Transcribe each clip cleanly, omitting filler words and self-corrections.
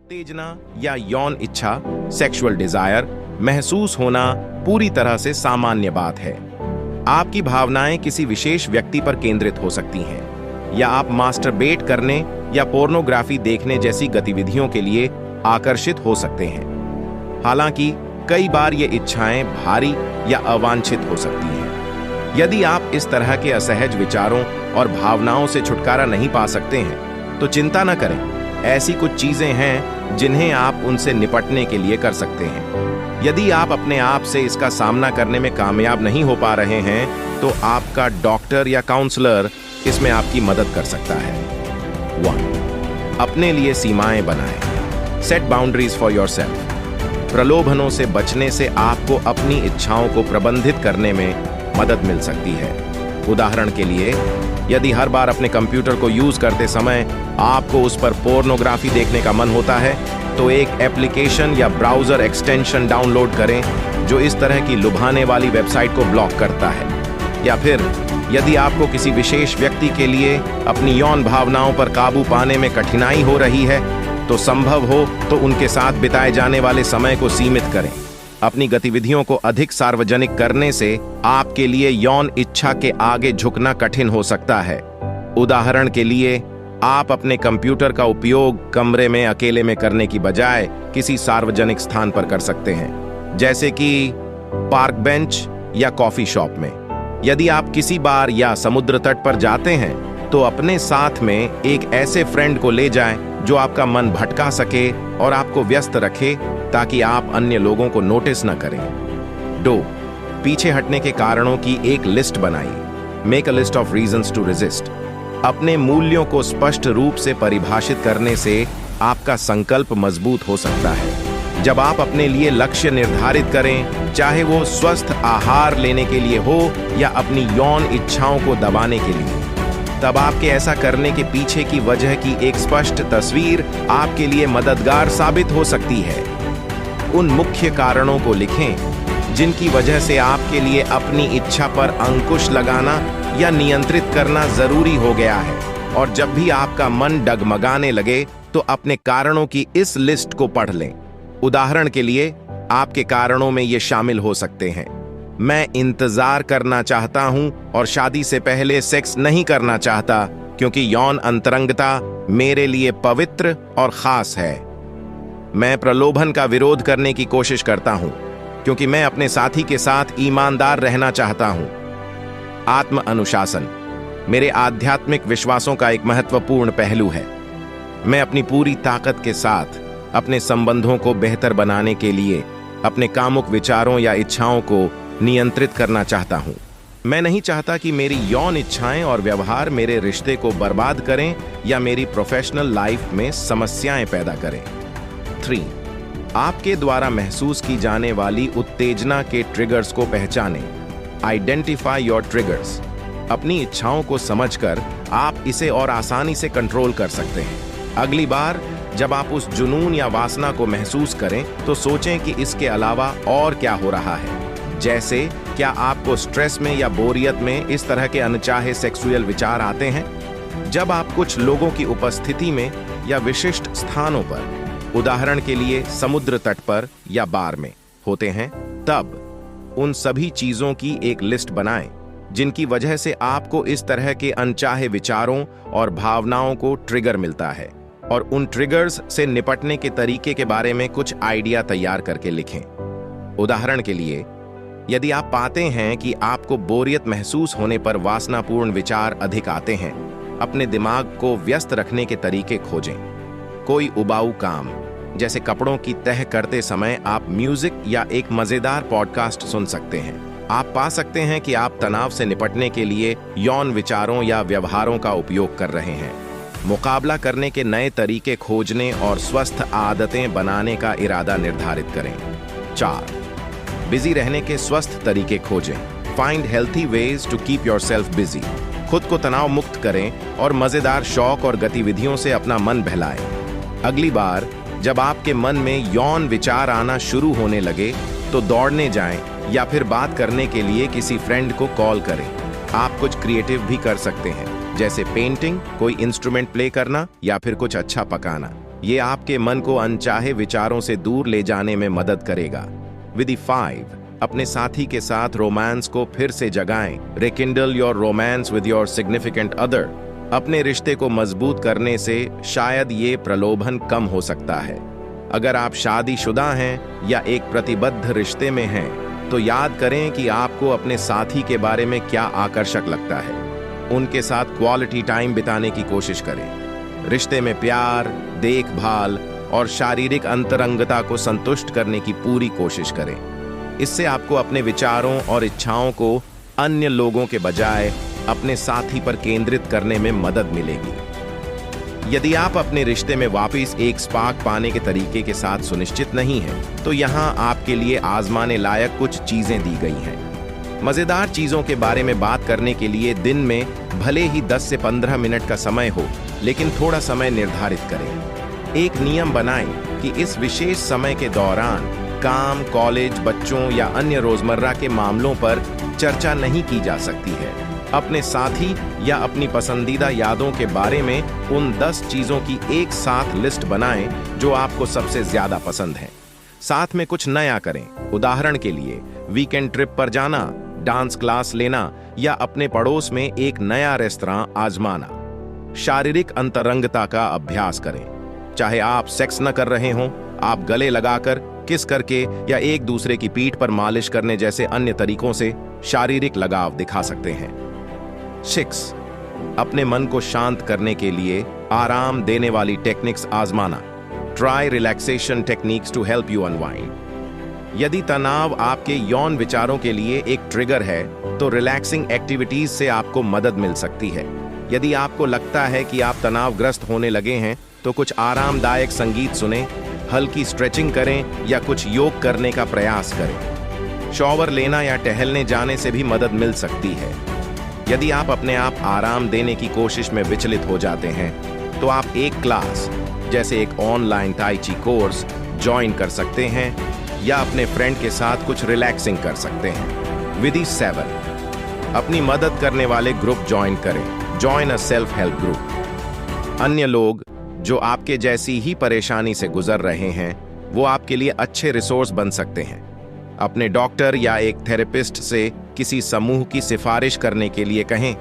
उत्तेजना या यौन इच्छा सेक्सुअल डिजायर महसूस होना पूरी तरह से सामान्य बात है। आपकी भावनाएं किसी विशेष व्यक्ति पर केंद्रित हो सकती हैं, या आप मास्टरबेट करने या पोर्नोग्राफी देखने जैसी गतिविधियों के लिए आकर्षित हो सकते हैं। हालांकि कई बार ये इच्छाएं भारी या अवांछित हो सकती हैं। यदि आप इस तरह के असहज विचारों और भावनाओं से छुटकारा नहीं पा सकते हैं, तो चिंता न करें। ऐसी कुछ चीजें हैं जिन्हें आप उनसे निपटने के लिए कर सकते हैं। यदि आप अपने आप से इसका सामना करने में कामयाब नहीं हो पा रहे हैं, तो आपका डॉक्टर या काउंसलर इसमें आपकी मदद कर सकता है। 1. अपने लिए सीमाएं बनाएं। Set boundaries for yourself. प्रलोभनों से बचने से आपको अपनी इच्छाओं को प्रबंधित करने में मदद मिल सकती है। उदाहरण के लिए, यदि हर बार अपने कंप्यूटर को यूज करते समय आपको उस पर पोर्नोग्राफी देखने का मन होता है, तो एक एप्लीकेशन या ब्राउजर एक्सटेंशन डाउनलोड करें जो इस तरह की लुभाने वाली वेबसाइट को ब्लॉक करता है। या फिर यदि आपको किसी विशेष व्यक्ति के लिए अपनी यौन भावनाओं पर काबू पाने में कठिनाई हो रही है, तो संभव हो तो उनके साथ बिताए जाने वाले समय को सीमित करें। अपनी गतिविधियों को अधिक सार्वजनिक करने से आपके लिए यौन इच्छा के आगे झुकना कठिन हो सकता है। उदाहरण के लिए, आप अपने कंप्यूटर का उपयोग कमरे में अकेले में करने की बजाय किसी सार्वजनिक स्थान पर कर सकते हैं, जैसे कि पार्क बेंच या कॉफी शॉप में। यदि आप किसी बार या समुद्र तट पर जाते हैं, तो अपने साथ में एक ऐसे फ्रेंड को ले जाएं जो आपका मन भटका सके और आपको व्यस्त रखे, ताकि आप अन्य लोगों को नोटिस न करें। 2. पीछे हटने के कारणों की एक लिस्ट बनाइए। Make a list of reasons to resist. अपने मूल्यों को स्पष्ट रूप से परिभाषित करने से आपका संकल्प मजबूत हो सकता है। जब आप अपने लिए लक्ष्य निर्धारित करें, चाहे वो स्वस्थ आहार लेने के लिए हो या अपनी यौन इच्छाओं को दबाने के लिए, तब आपके ऐसा करने के पीछे की वजह की एक स्पष्ट तस्वीर आपके लिए मददगार साबित हो सकती है। उन मुख्य कारणों को लिखें जिनकी वजह से आपके लिए अपनी इच्छा पर अंकुश लगाना या नियंत्रित करना जरूरी हो गया है। और जब भी आपका मन डगमगाने लगे, तो अपने कारणों की इस लिस्ट को पढ़ लें। उदाहरण के लिए, आपके कारणों में ये शामिल हो सकते हैं: मैं इंतजार करना चाहता हूं और शादी से पहले सेक्स नहीं करना चाहता, क्योंकि यौन अंतरंगता मेरे लिए पवित्र और खास है। मैं प्रलोभन का विरोध करने की कोशिश करता हूं, क्योंकि मैं अपने साथी के साथ ईमानदार रहना चाहता हूं। आत्म अनुशासन मेरे आध्यात्मिक विश्वासों का एक महत्वपूर्ण पहलू है। मैं अपनी पूरी ताकत के साथ अपने संबंधों को बेहतर बनाने के लिए अपने कामुक विचारों या इच्छाओं को नियंत्रित करना चाहता हूं। मैं नहीं चाहता कि मेरी यौन इच्छाएं और व्यवहार मेरे रिश्ते को बर्बाद करें या मेरी प्रोफेशनल लाइफ में समस्याएं पैदा करें। 3. आपके द्वारा महसूस की जाने वाली उत्तेजना के ट्रिगर्स को पहचानें। Identify your triggers. अपनी इच्छाओं को समझकर आप इसे और आसानी से कंट्रोल कर सकते हैं। अगली बार जब आप उस जुनून या वासना को महसूस करें, तो सोचें कि इसके अलावा और क्या हो रहा है। जैसे, क्या आपको स्ट्रेस में या बोरियत में इस तरह के अनचाहे सेक्सुअल विचार आते हैं? जब आप कुछ लोगों की उपस्थिति में या विशिष्ट स्थानों पर, उदाहरण के लिए समुद्र तट पर या बार में होते हैं, तब उन सभी चीजों की एक लिस्ट बनाएं जिनकी वजह से आपको इस तरह के अनचाहे विचारों और भावनाओं को ट्रिगर मिलता है, और उन ट्रिगर्स से निपटने के तरीके के बारे में कुछ आइडिया तैयार करके लिखें। उदाहरण के लिए, यदि आप पाते हैं कि आपको बोरियत महसूस होने पर वासनापूर्ण विचार अधिक आते हैं, अपने दिमाग को व्यस्त रखने के तरीके खोजें। कोई उबाऊ काम, जैसे कपड़ों की तह करते समय आप म्यूजिक या एक मजेदार पॉडकास्ट सुन सकते हैं। आप पा सकते हैं कि आप तनाव से निपटने के लिए यौन विचारों या व्यवहारों का उपयोग कर रहे हैं। मुकाबला करने के नए तरीके खोजने और स्वस्थ आदतें बनाने का इरादा निर्धारित करें। 4. बिजी रहने के स्वस्थ तरीके खोजें। Find healthy ways to keep yourself busy. खुद को तनाव मुक्त करें और मजेदार शौक और गतिविधियों से अपना मन बहलाएं। अगली बार जब आपके मन में यौन विचार आना शुरू होने लगे, तो दौड़ने जाएं या फिर बात करने के लिए किसी फ्रेंड को कॉल करें। आप कुछ क्रिएटिव भी कर सकते हैं, जैसे पेंटिंग, कोई इंस्ट्रूमेंट प्ले करना या फिर कुछ अच्छा पकाना। ये आपके मन को अनचाहे विचारों से दूर ले जाने में मदद करेगा। विधि 5, अपने साथी के साथ रोमांस को फिर से जगाएं। Rekindle your romance with your significant other. अपने रिश्ते को मजबूत करने से शायद ये प्रलोभन कम हो सकता है। अगर आप शादीशुदा हैं या एक प्रतिबद्ध रिश्ते में हैं, तो याद करें कि आपको अपने साथी के बारे में क्या आकर्षक लगता है। उनके साथ क्वालिटी टाइम बिताने की कोशिश करें। रिश्ते में प्यार, देखभाल और शारीरिक अंतरंगता को संतुष्ट करने की पूरी कोशिश करें। इससे आपको अपने विचारों और इच्छाओं को अन्य लोगों के बजाय अपने साथी पर केंद्रित करने में मदद मिलेगी। यदि आप अपने रिश्ते में वापस एक स्पार्क पाने के तरीके के साथ सुनिश्चित नहीं हैं, तो यहाँ आपके लिए आजमाने लायक कुछ चीजें दी गई हैं। मजेदार चीजों के बारे में बात करने के लिए दिन में भले ही 10 से 15 मिनट का समय हो, लेकिन थोड़ा समय निर्धारित करें। एक नियम बनाएं कि इस विशेष समय के दौरान काम, कॉलेज, बच्चों या अन्य रोजमर्रा के मामलों पर चर्चा नहीं की जा सकती है। अपने साथी या अपनी पसंदीदा यादों के बारे में उन 10 चीजों की एक साथ लिस्ट बनाएं जो आपको सबसे ज्यादा पसंद है। साथ में कुछ नया करें। उदाहरण के लिए वीकेंड ट्रिप पर जाना, डांस क्लास लेना या अपने पड़ोस में एक नया रेस्तरां आजमाना। शारीरिक अंतरंगता का अभ्यास करें। चाहे आप सेक्स न कर रहे हों, आप गले लगाकर, किस करके या एक दूसरे की पीठ पर मालिश करने जैसे अन्य तरीकों से शारीरिक लगाव दिखा सकते हैं। 6, अपने मन को शांत करने के लिए आराम देने वाली टेक्निक्स आजमाना। Try relaxation techniques to help you unwind. यदि तनाव आपके यौन विचारों के लिए एक ट्रिगर है, तो रिलैक्सिंग एक्टिविटीज से आपको मदद मिल सकती है। यदि आपको लगता है कि आप तनावग्रस्त होने लगे हैं, तो कुछ आरामदायक संगीत सुनें, हल्की स्ट्रेचिंग करें या कुछ योग करने का प्रयास करें। शॉवर लेना या टहलने जाने से भी मदद मिल सकती है। यदि आप अपने आप आराम देने की कोशिश में विचलित हो जाते हैं, तो आप एक क्लास जैसे एक ऑनलाइन ताई ची कोर्स ज्वाइन कर सकते हैं या अपने फ्रेंड के साथ कुछ रिलैक्सिंग कर सकते हैं। विधि 7, अपनी मदद करने वाले ग्रुप ज्वाइन करें। Join a self help group. अन्य लोग जो आपके जैसी ही परेशानी से गुजर रहे हैं, वो आपके लिए अच्छे रिसोर्स बन सकते हैं। अपने डॉक्टर या एक थेरेपिस्ट से किसी समूह की सिफारिश करने के लिए कहें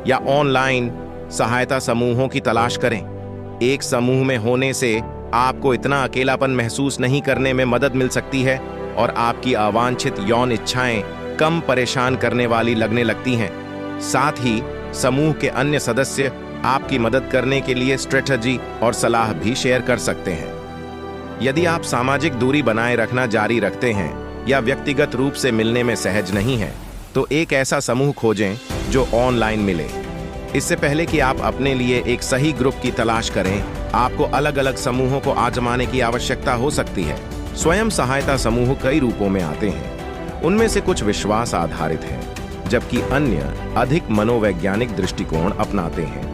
या ऑनलाइन सहायता समूहों की तलाश करें। एक समूह में होने से आपको इतना अकेलापन महसूस नहीं करने में मदद मिल सकती है और आपकी अवांछित यौन इच्छाएं कम परेशान करने वाली लगने लगती हैं। साथ ही समूह के अन्य सदस्य आपकी मदद करने के लिए स्ट्रेटजी और सलाह भी शेयर कर सकते हैं। यदि आप सामाजिक दूरी बनाए रखना जारी रखते हैं या व्यक्तिगत रूप से मिलने में सहज नहीं हैं, तो एक ऐसा समूह खोजें जो ऑनलाइन मिले। इससे पहले कि आप अपने लिए एक सही ग्रुप की तलाश करें, आपको अलग अलग समूहों को आजमाने की आवश्यकता हो सकती है। स्वयं सहायता समूह कई रूपों में आते हैं। उनमें से कुछ विश्वास आधारित हैं, जबकि अन्य अधिक मनोवैज्ञानिक दृष्टिकोण अपनाते हैं।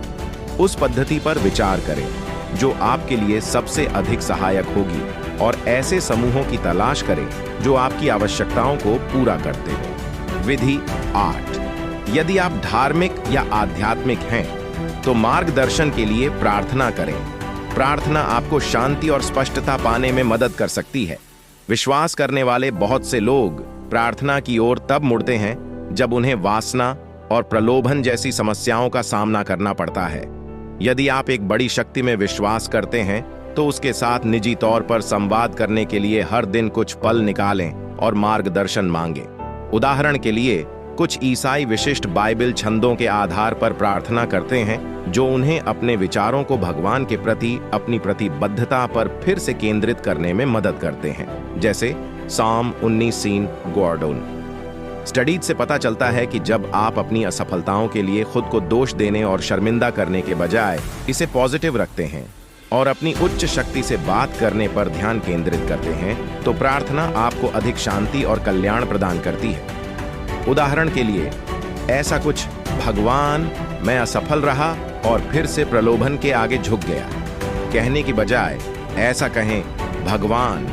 उस पद्धति पर विचार करें जो आपके लिए सबसे अधिक सहायक होगी और ऐसे समूहों की तलाश करें जो आपकी आवश्यकताओं को पूरा करते हैं। विधि 8, यदि आप धार्मिक या आध्यात्मिक हैं, तो मार्गदर्शन के लिए प्रार्थना करें। प्रार्थना आपको शांति और स्पष्टता पाने में मदद कर सकती है। विश्वास करने वाले बहुत से लोग प्रार्थना की ओर तब मुड़ते हैं जब उन्हें वासना और प्रलोभन जैसी समस्याओं का सामना करना पड़ता है। यदि आप एक बड़ी शक्ति में विश्वास करते हैं, तो उसके साथ निजी तौर पर संवाद करने के लिए हर दिन कुछ पल निकालें और मार्गदर्शन मांगें। उदाहरण के लिए, कुछ ईसाई विशिष्ट बाइबल छंदों के आधार पर प्रार्थना करते हैं जो उन्हें अपने विचारों को भगवान के प्रति अपनी प्रतिबद्धता पर फिर से केंद्रित करने में मदद करते हैं, जैसे साम 19 सीन गॉर्डोन। स्टडीज से पता चलता है कि जब आप अपनी असफलताओं के लिए खुद को दोष देने और शर्मिंदा करने के बजाय इसे पॉजिटिव रखते हैं और अपनी उच्च शक्ति से बात करने पर ध्यान केंद्रित करते हैं, तो प्रार्थना आपको अधिक शांति और कल्याण प्रदान करती है। उदाहरण के लिए, ऐसा कुछ, भगवान, मैं असफल रहा और फिर से प्रलोभन के आगे झुक गया, कहने की बजाय ऐसा कहें, भगवान,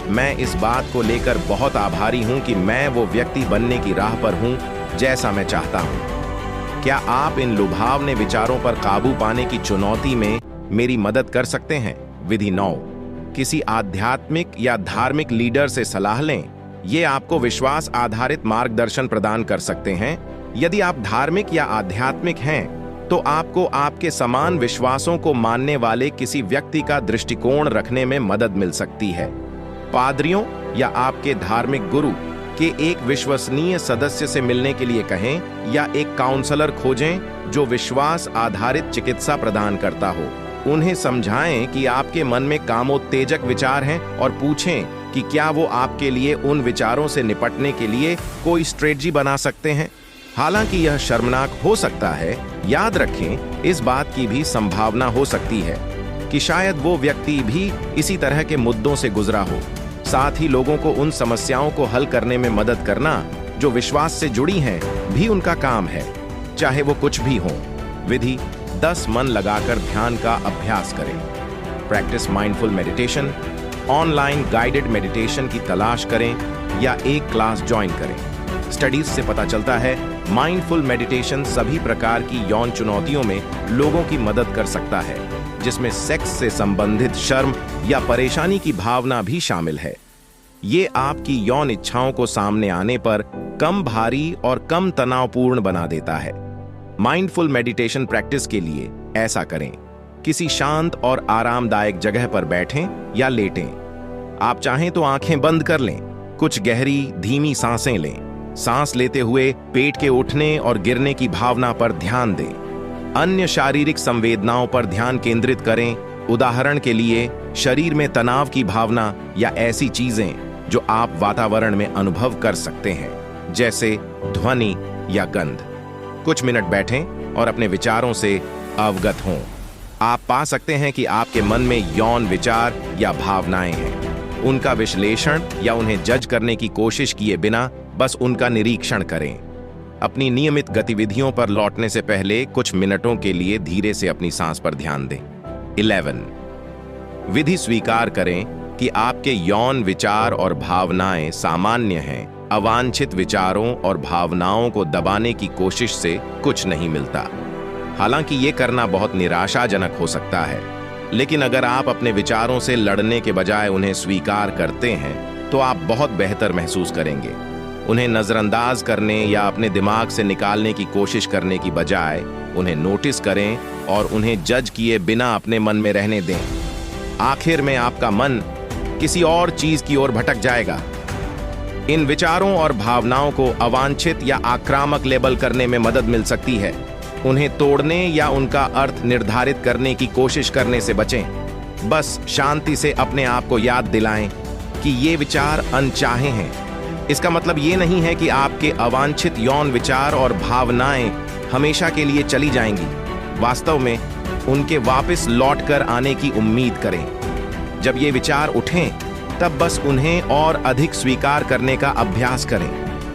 मैं इस बात को लेकर बहुत आभारी हूं कि मैं वो व्यक्ति बनने की राह पर हूं जैसा मैं चाहता हूं। क्या आप इन लुभावने विचारों पर काबू पाने की चुनौती में मेरी मदद कर सकते हैं? विधि 9, किसी आध्यात्मिक या धार्मिक लीडर से सलाह लें। ये आपको विश्वास आधारित मार्गदर्शन प्रदान कर सकते हैं। यदि आप धार्मिक या आध्यात्मिक हैं, तो आपको आपके समान विश्वासों को मानने वाले किसी व्यक्ति का दृष्टिकोण रखने में मदद मिल सकती है। पादरियों या आपके धार्मिक गुरु के एक विश्वसनीय सदस्य से मिलने के लिए कहें या एक काउंसलर खोजें जो विश्वास आधारित चिकित्सा प्रदान करता हो। उन्हें समझाएं कि आपके मन में कामोत्तेजक विचार हैं और पूछें कि क्या वो आपके लिए उन विचारों से निपटने के लिए कोई स्ट्रेटजी बना सकते हैं। हालांकि यह शर्मनाक हो सकता है, याद रखें इस बात की भी संभावना हो सकती है कि शायद वो व्यक्ति भी इसी तरह के मुद्दों से गुजरा हो। साथ ही लोगों को उन समस्याओं को हल करने में मदद करना जो विश्वास से जुड़ी हैं भी उनका काम है, चाहे वो कुछ भी हो। विधि 10, मन लगाकर ध्यान का अभ्यास करें। Practice mindful meditation. Online guided meditation की तलाश करें या एक क्लास ज्वाइन करें। स्टडीज से पता चलता है माइंडफुल मेडिटेशन सभी प्रकार की यौन चुनौतियों में लोगों की मदद कर सकता है, जिसमें सेक्स से संबंधित शर्म या परेशानी की भावना भी शामिल है। ये आपकी यौन इच्छाओं को सामने आने पर कम भारी और कम तनावपूर्ण बना देता है। माइंडफुल मेडिटेशन प्रैक्टिस के लिए ऐसा करें: किसी शांत और आरामदायक जगह पर बैठें या लेटें। आप चाहें तो आंखें बंद कर लें। कुछ गहरी धीमी सांसें लें। सांस लेते हुए पेट के उठने और गिरने की भावना पर ध्यान दें। अन्य शारीरिक संवेदनाओं पर ध्यान केंद्रित करें। उदाहरण के लिए शरीर में तनाव की भावना या ऐसी चीजें जो आप वातावरण में अनुभव कर सकते हैं, जैसे ध्वनि या गंध। कुछ मिनट बैठें और अपने विचारों से अवगत हों। आप पा सकते हैं कि आपके मन में यौन विचार या भावनाएं हैं। उनका विश्लेषण या उन्हें जज करने की कोशिश किए बिना बस उनका निरीक्षण करें। अपनी नियमित गतिविधियों पर लौटने से पहले कुछ मिनटों के लिए धीरे से अपनी सांस पर ध्यान दें। 11, विधि स्वीकार करें कि आपके यौन विचार और भावनाएं सामान्य हैं। अवांछित विचारों और भावनाओं को दबाने की कोशिश से कुछ नहीं मिलता। हालांकि ये करना बहुत निराशाजनक हो सकता है, लेकिन अगर आप अपने विचारों से लड़ने के बजाय उन्हें स्वीकार करते हैं, तो आप बहुत बेहतर महसूस करेंगे। उन्हें नजरअंदाज करने या अपने दिमाग से निकालने की कोशिश करने की बजाय उन्हें नोटिस करें और उन्हें जज किए बिना अपने मन में रहने दें। आखिर में आपका मन किसी और चीज की ओर भटक जाएगा। इन विचारों और भावनाओं को अवांछित या आक्रामक लेबल करने में मदद मिल सकती है। उन्हें तोड़ने या उनका अर्थ निर्धारित करने की कोशिश करने से बचें। बस शांति से अपने आप को याद दिलाएं कि ये विचार अनचाहे हैं। इसका मतलब ये नहीं है कि आपके अवांछित यौन विचार और भावनाएं हमेशा के लिए चली जाएंगी। वास्तव में उनके वापस लौट कर आने की उम्मीद करें। जब ये विचार उठें, तब बस उन्हें और अधिक स्वीकार करने का अभ्यास करें।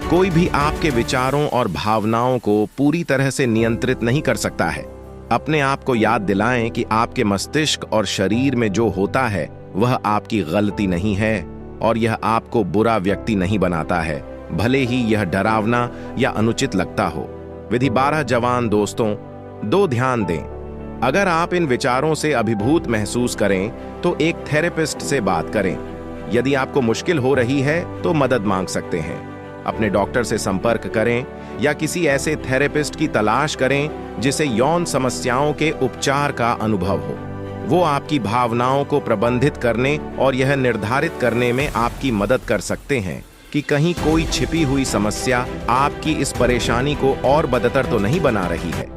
कोई भी आपके विचारों और भावनाओं को पूरी तरह से नियंत्रित नहीं कर सकता है। अपने आप को याद दिलाएं कि आपके मस्तिष्क और शरीर में जो होता है वह आपकी गलती नहीं है और यह आपको बुरा व्यक्ति नहीं बनाता है, भले ही यह डरावना या अनुचित लगता हो। विधि 12, जवान दोस्तों, 2 ध्यान दें। अगर आप इन विचारों से अभिभूत महसूस करें तो एक थेरेपिस्ट से बात करें। यदि आपको मुश्किल हो रही है तो मदद मांग सकते हैं। अपने डॉक्टर से संपर्क करें या किसी ऐसे थेरेपिस्ट की तलाश करें जिसे यौन समस्याओं के उपचार का अनुभव हो। वो आपकी भावनाओं को प्रबंधित करने और यह निर्धारित करने में आपकी मदद कर सकते हैं कि कहीं कोई छिपी हुई समस्या आपकी इस परेशानी को और बदतर तो नहीं बना रही है।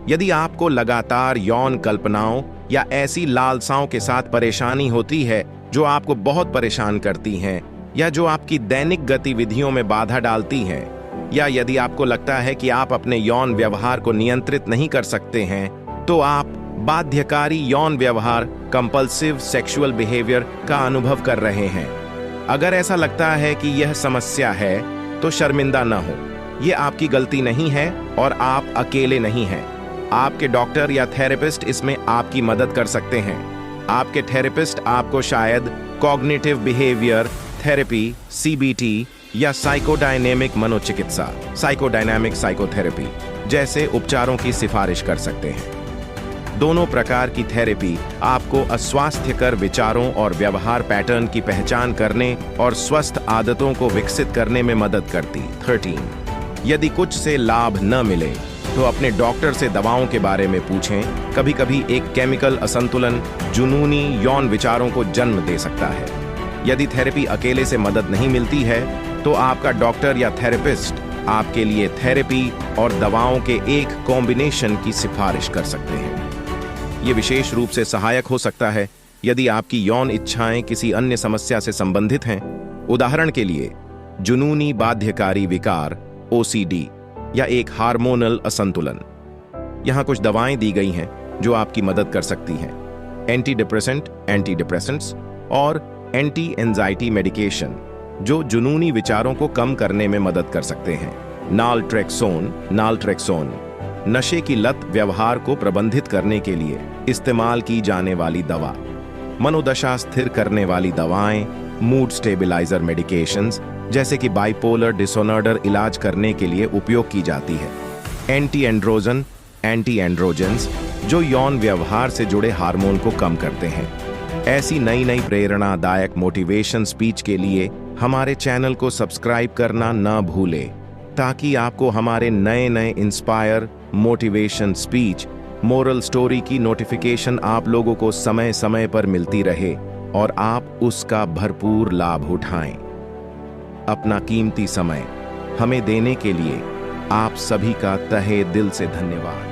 यदि आपको लगातार यौन कल्पनाओं या ऐसी लालसाओं के साथ परेशानी होती है जो आपको बहुत परेशान करती हैं या जो आपकी दैनिक गतिविधियों में बाधा डालती हैं, या यदि आपको लगता है कि आप अपने यौन व्यवहार को नियंत्रित नहीं कर सकते हैं, तो आप बाध्यकारी यौन व्यवहार कंपल्सिव सेक्सुअल बिहेवियर का अनुभव कर रहे हैं। अगर ऐसा लगता है कि यह समस्या है तो शर्मिंदा न हो। यह आपकी गलती नहीं है और आप अकेले नहीं हैं। आपके डॉक्टर या थेरेपिस्ट इसमें आपकी मदद कर सकते हैं। आपके थेरेपिस्ट आपको शायद कॉग्निटिव बिहेवियर थेरेपी, CBT या साइकोडायनेमिक मनोचिकित्सा, साइकोडायनामिक साइकोथेरेपी जैसे उपचारों की सिफारिश कर सकते हैं। दोनों प्रकार की थेरेपी आपको अस्वास्थ्यकर विचारों और व्यवहार पैटर्न की पहचान करने और स्वस्थ आदतों को विकसित करने में मदद करती। 13 यदि कुछ से लाभ न मिले तो अपने डॉक्टर से दवाओं के बारे में पूछें। कभी कभी एक केमिकल असंतुलन जुनूनी यौन विचारों को जन्म दे सकता है। यदि थेरेपी अकेले से मदद नहीं मिलती है तो आपका डॉक्टर या थेरेपिस्ट आपके लिए थेरेपी और दवाओं के एक कॉम्बिनेशन की सिफारिश कर सकते हैं। ये विशेष रूप से सहायक हो सकता है यदि आपकी यौन इच्छाएं किसी अन्य समस्या से संबंधित हैं। उदाहरण के लिए जुनूनी बाध्यकारी विकार OCD या एक हार्मोनल असंतुलन। यहाँ कुछ दवाएं दी गई हैं जो आपकी मदद कर सकती हैं। एंटीडिप्रेसेंट्स और एंटी एंजाइटी मेडिकेशन जो जुनूनी विचारों को कम करने में मदद कर सकते हैं। नालट्रेक्सोन नशे की लत व्यवहार को प्रबंधित करने के लिए इस्तेमाल की जाने वाली दवा। मनोदशा स्थिर करने वाली दवाएं, मूड स्टेबिलाइजर मेडिकेशंस जैसे कि बाइपोलर डिसऑर्डर इलाज करने के लिए उपयोग की जाती है। एंटी एंड्रोजेंस जो यौन व्यवहार से जुड़े हार्मोन को कम करते हैं। ऐसी नई प्रेरणादायक मोटिवेशन स्पीच के लिए हमारे चैनल को सब्सक्राइब करना न भूलें ताकि आपको हमारे नए inspire motivation speech moral story की नोटिफिकेशन आप लोगों को समय समय पर मिलती रहे और आप उसका भरपूर लाभ उठाएं। अपना कीमती समय हमें देने के लिए आप सभी का तहे दिल से धन्यवाद।